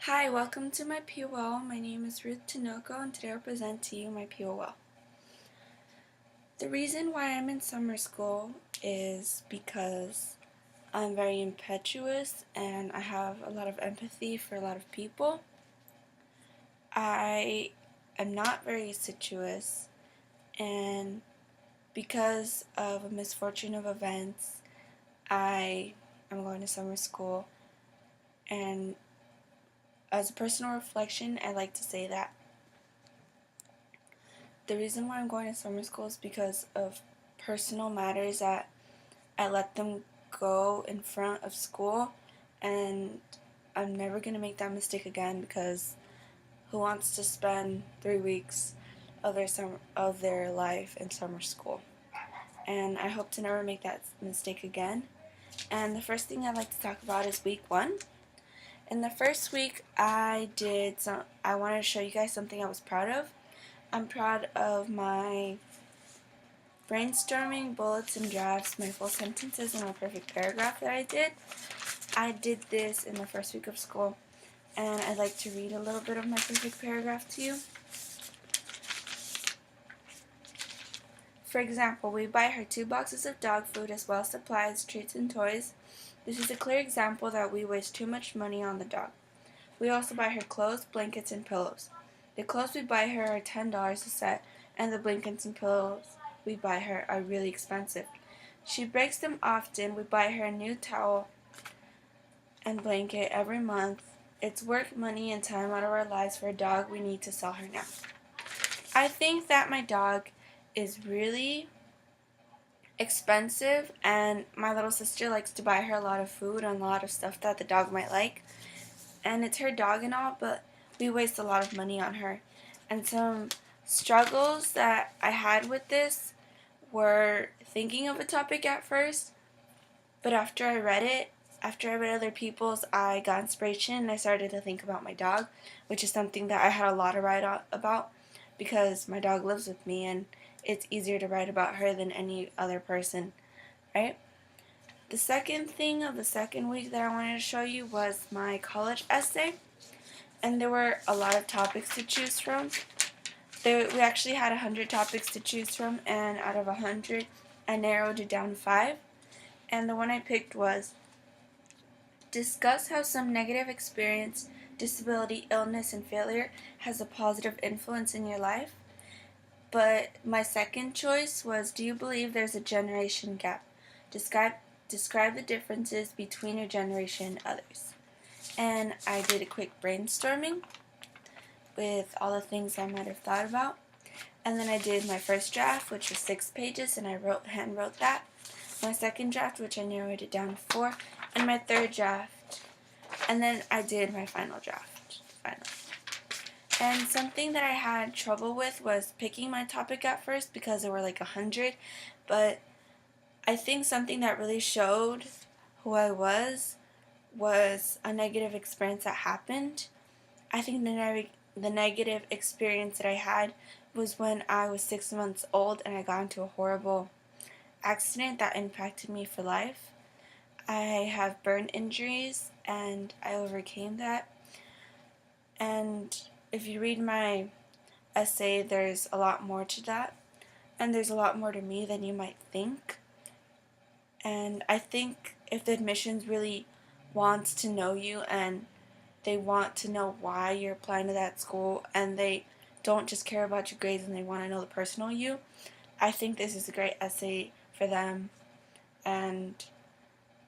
Hi, welcome to my POL. My name is Ruth Tinoco, and today I'll present to you my POL. The reason why I'm in summer school is because I'm very impetuous and I have a lot of empathy for a lot of people. I am not very assiduous, and because of a misfortune of events, I am going to summer school, and as a personal reflection, I like to say that the reason why I'm going to summer school is because of personal matters that I let them go in front of school, and I'm never going to make that mistake again because who wants to spend 3 weeks of their life in summer school? And I hope to never make that mistake again. And the first thing I'd like to talk about is week 1. In the first week, I wanted to show you guys something I was proud of. I'm proud of my brainstorming, bullets and drafts, my full sentences, and my perfect paragraph that I did. I did this in the first week of school, and I'd like to read a little bit of my perfect paragraph to you. For example, we buy her 2 boxes of dog food as well as supplies, treats, and toys. This is a clear example that we waste too much money on the dog. We also buy her clothes, blankets, and pillows. The clothes we buy her are $10 a set, and the blankets and pillows we buy her are really expensive. She breaks them often. We buy her a new towel and blanket every month. It's work, money, and time out of our lives for a dog. We need to sell her now. I think that my dog is really expensive, and my little sister likes to buy her a lot of food and a lot of stuff that the dog might like. And it's her dog and all, but we waste a lot of money on her. And some struggles that I had with this were thinking of a topic at first, but after I read other people's, I got inspiration and I started to think about my dog, which is something that I had a lot to write about because my dog lives with me and it's easier to write about her than any other person, right? The second thing of the second week that I wanted to show you was my college essay, and there were a lot of topics to choose from. We actually had 100 topics to choose from, and out of 100, I narrowed it down to 5. And the one I picked was discuss how some negative experience, disability, illness, and failure has a positive influence in your life. But my second choice was, do you believe there's a generation gap? Describe the differences between your generation and others. And I did a quick brainstorming with all the things I might have thought about. And then I did my first draft, which was 6 pages, and I hand wrote that. My second draft, which I narrowed it down to 4, and my third draft. And then I did my final draft. And something that I had trouble with was picking my topic at first because there were like 100, but I think something that really showed who I was a negative experience that happened. I think the negative experience that I had was when I was 6 months old and I got into a horrible accident that impacted me for life. I have burn injuries and I overcame that. And if you read my essay, there's a lot more to that. And there's a lot more to me than you might think. And I think if the admissions really wants to know you and they want to know why you're applying to that school and they don't just care about your grades and they want to know the personal you, I think this is a great essay for them. And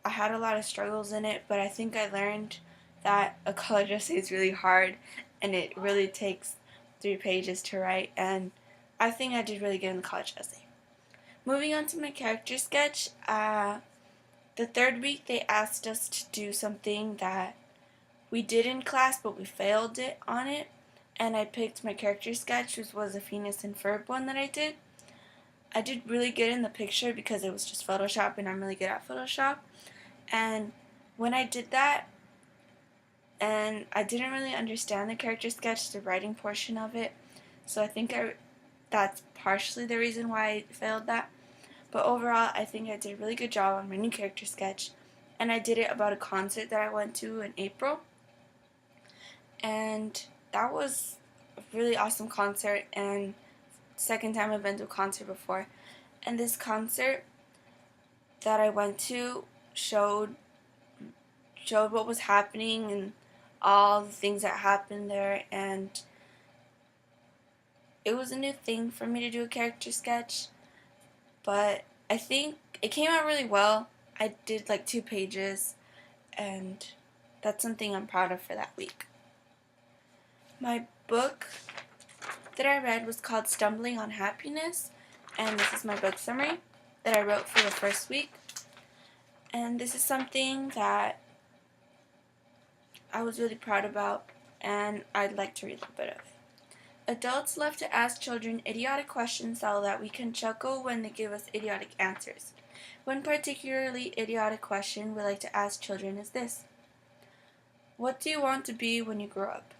I had a lot of struggles in it, but I think I learned that a college essay is really hard and it really takes 3 pages to write, and I think I did really good in the college essay. Moving on to my character sketch, the third week they asked us to do something that we did in class but we failed on it, and I picked my character sketch, which was a Phineas and Ferb one that I did. I did really good in the picture because it was just Photoshop and I'm really good at Photoshop. And when I did that, and I didn't really understand the character sketch, the writing portion of it, so I think that's partially the reason why I failed that. But overall, I think I did a really good job on my new character sketch, and I did it about a concert that I went to in April. and that was a really awesome concert, and second time I've been to a concert before. And this concert that I went to showed what was happening and all the things that happened there, and it was a new thing for me to do a character sketch, but I think it came out really well. I did like 2 pages, and that's something I'm proud of for that week. My book that I read was called Stumbling on Happiness, and this is my book summary that I wrote for the first week. And this is something that I was really proud about, and I'd like to read a little bit of it. Adults love to ask children idiotic questions so that we can chuckle when they give us idiotic answers. One particularly idiotic question we like to ask children is this: what do you want to be when you grow up?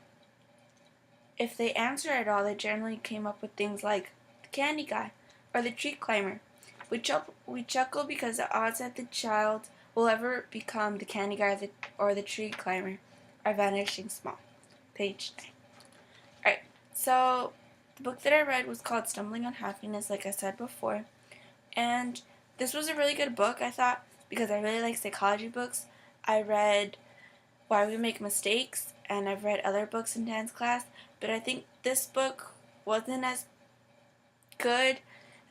If they answer at all, they generally came up with things like the candy guy or the tree climber. We chuckle because the odds that the child will ever become the candy guy or the tree climber are vanishing small. Page 9. Alright, so the book that I read was called Stumbling on Happiness, like I said before. And this was a really good book, I thought, because I really like psychology books. I read Why We Make Mistakes, and I've read other books in dance class, but I think this book wasn't as good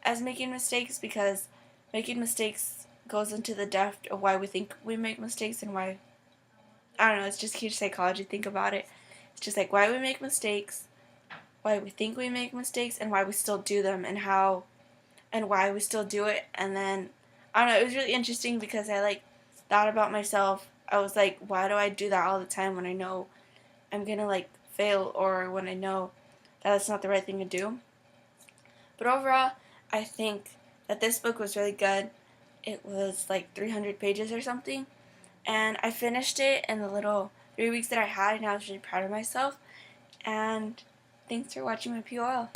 as Making Mistakes, because Making Mistakes goes into the depth of why we think we make mistakes and why, I don't know, it's just huge psychology. Think about it. It's just like why we make mistakes, why we think we make mistakes, and why we still do them, and how and why we still do it. And then I don't know, it was really interesting because I like thought about myself. I was like, why do I do that all the time when I know I'm gonna like fail, or when I know that that's not the right thing to do? But overall, I think that this book was really good. It was like 300 pages or something, and I finished it in the little 3 weeks that I had, and I was really proud of myself. And thanks for watching my POL.